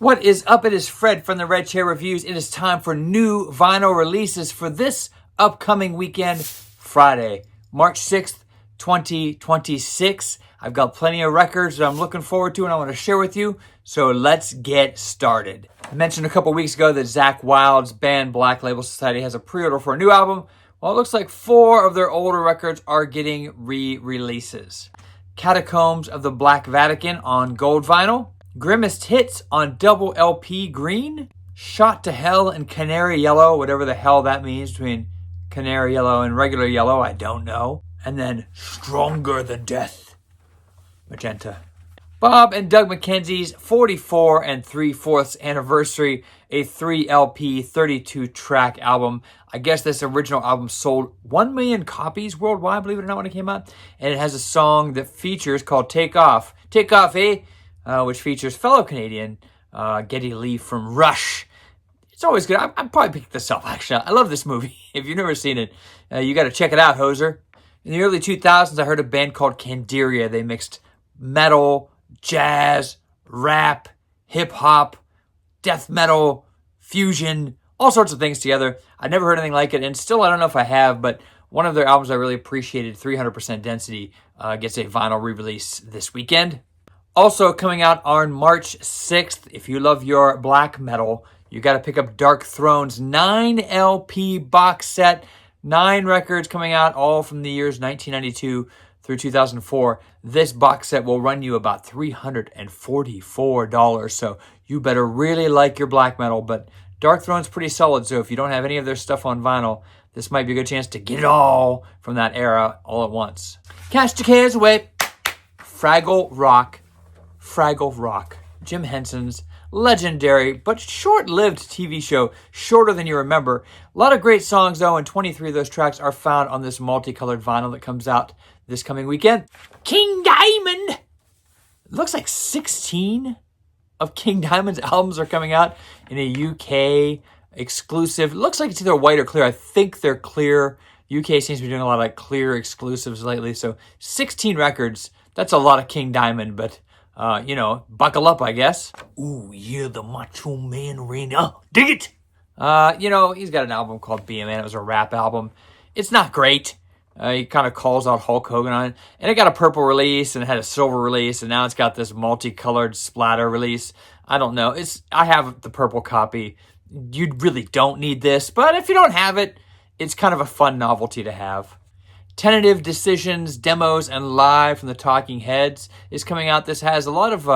What is up? It is Fred from the Red Chair Reviews. It is time for new vinyl releases for this upcoming weekend, Friday, March 6th, 2026. I've got plenty of records that I'm looking forward to and I want to share with you, so let's get started. I mentioned a couple weeks ago that Zakk Wylde's band Black Label Society has a pre-order for a new album. Well, it looks like 4 of their older records are getting re-releases. Catacombs of the Black Vatican on gold vinyl, Grimmest Hits on double LP green, Shot to Hell and Canary Yellow, whatever the hell that means between Canary Yellow and regular yellow, I don't know. And then Stronger Than Death, magenta. Bob and Doug McKenzie's 44 3/4 anniversary, a 3 LP, 32 track album. I guess this original album sold 1 million copies worldwide, believe it or not, when it came out. And it has a song that features called Take Off. Take Off, eh? Which features fellow Canadian Geddy Lee from Rush. It's always good. I'd probably pick this up, actually. I love this movie. If you've never seen it, you got to check it out, hoser. In the early 2000s, I heard a band called Candiria. They mixed metal, jazz, rap, hip-hop, death metal, fusion, all sorts of things together. I never heard anything like it, and still I don't know if I have, but one of their albums I really appreciated, 300% Density, gets a vinyl re-release this weekend. Also coming out on March 6th, if you love your black metal, you got to pick up Darkthrone's 9 LP box set. 9 records coming out, all from the years 1992 through 2004. This box set will run you about $344, so you better really like your black metal. But Darkthrone's pretty solid, so if you don't have any of their stuff on vinyl, this might be a good chance to get it all from that era all at once. Cast your cares away. Fraggle Rock, Jim Henson's legendary but short-lived TV show, shorter than you remember. A lot of great songs, though, and 23 of those tracks are found on this multicolored vinyl that comes out this coming weekend. King Diamond! It looks like 16 of King Diamond's albums are coming out in a UK exclusive. It looks like it's either white or clear. I think they're clear. UK seems to be doing a lot of like clear exclusives lately, so 16 records. That's a lot of King Diamond, but buckle up, I guess. Ooh, yeah, the Macho Man Rain. Dig it! He's got an album called Be a Man. It was a rap album. It's not great. He kind of calls out Hulk Hogan on it. And it got a purple release, and it had a silver release, and now it's got this multicolored splatter release. I don't know. I have the purple copy. You really don't need this, but if you don't have it, it's kind of a fun novelty to have. Tentative Decisions, Demos, and Live from the Talking Heads is coming out. This has a lot of,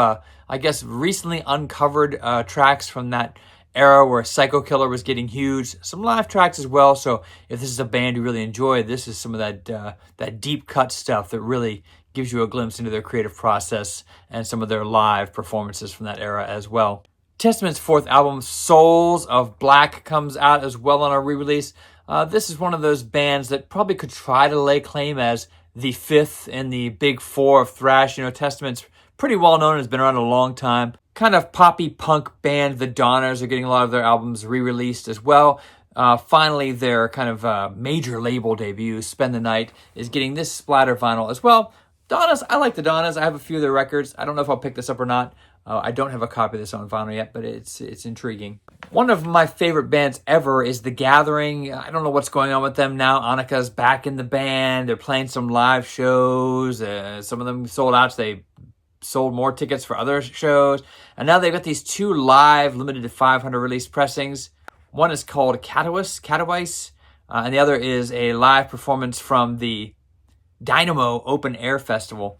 recently uncovered tracks from that era where Psycho Killer was getting huge. Some live tracks as well, so if this is a band you really enjoy, this is some of that deep cut stuff that really gives you a glimpse into their creative process and some of their live performances from that era as well. Testament's 4th album, Souls of Black, comes out as well on a re-release. This is one of those bands that probably could try to lay claim as the 5th in the big 4 of thrash. Testament's pretty well known, has been around a long time. Kind of poppy punk band, the Donners, are getting a lot of their albums re-released as well. Finally, their kind of major label debut, Spend the Night, is getting this splatter vinyl as well. Donners, I like the Donners. I have a few of their records. I don't know if I'll pick this up or not. I don't have a copy of this on vinyl yet, but it's intriguing. One of my favorite bands ever is The Gathering. I don't know what's going on with them now. Annika's back in the band. They're playing some live shows. Some of them sold out, so they sold more tickets for other shows. And now they've got these 2 live, limited to 500 release pressings. One is called Katowice, and the other is a live performance from the Dynamo Open Air Festival.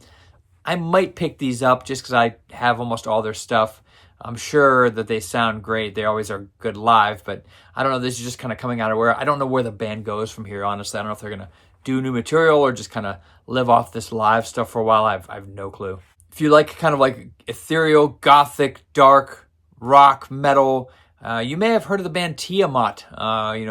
I might pick these up just because I have almost all their stuff. I'm sure that they sound great. They always are good live, but I don't know. This is just kind of coming out of where I don't know where the band goes from here, honestly. I don't know if they're going to do new material or just kind of live off this live stuff for a while. I have no clue. If you like kind of like ethereal, gothic, dark, rock, metal, you may have heard of the band Tiamat,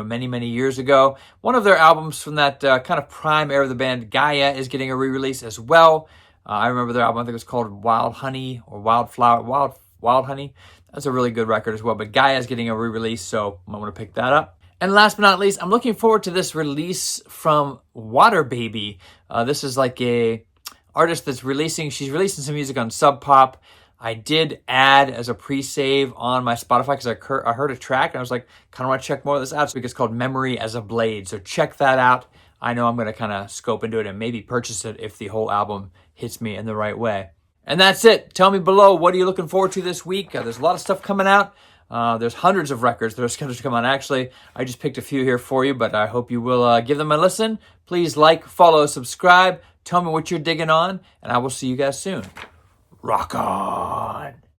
many, many years ago. One of their albums from that kind of prime era of the band, Gaia, is getting a re-release as well. I remember their album, I think it was called Wild Honey or Wild Honey. That's a really good record as well. But Gaia is getting a re-release, so I want to pick that up. And last but not least, I'm looking forward to this release from Water Baby. This is like a artist that's she's releasing some music on Sub Pop. I did add as a pre-save on my Spotify because I heard a track and I was like, kind of want to check more of this out. So it's called Memory as a Blade. So check that out. I know I'm going to kind of scope into it and maybe purchase it if the whole album hits me in the right way. And that's it. Tell me below, what are you looking forward to this week? There's a lot of stuff coming out. There's hundreds of records that are scheduled to come out. Actually, I just picked a few here for you, but I hope you will give them a listen. Please like, follow, subscribe. Tell me what you're digging on, and I will see you guys soon. Rock on.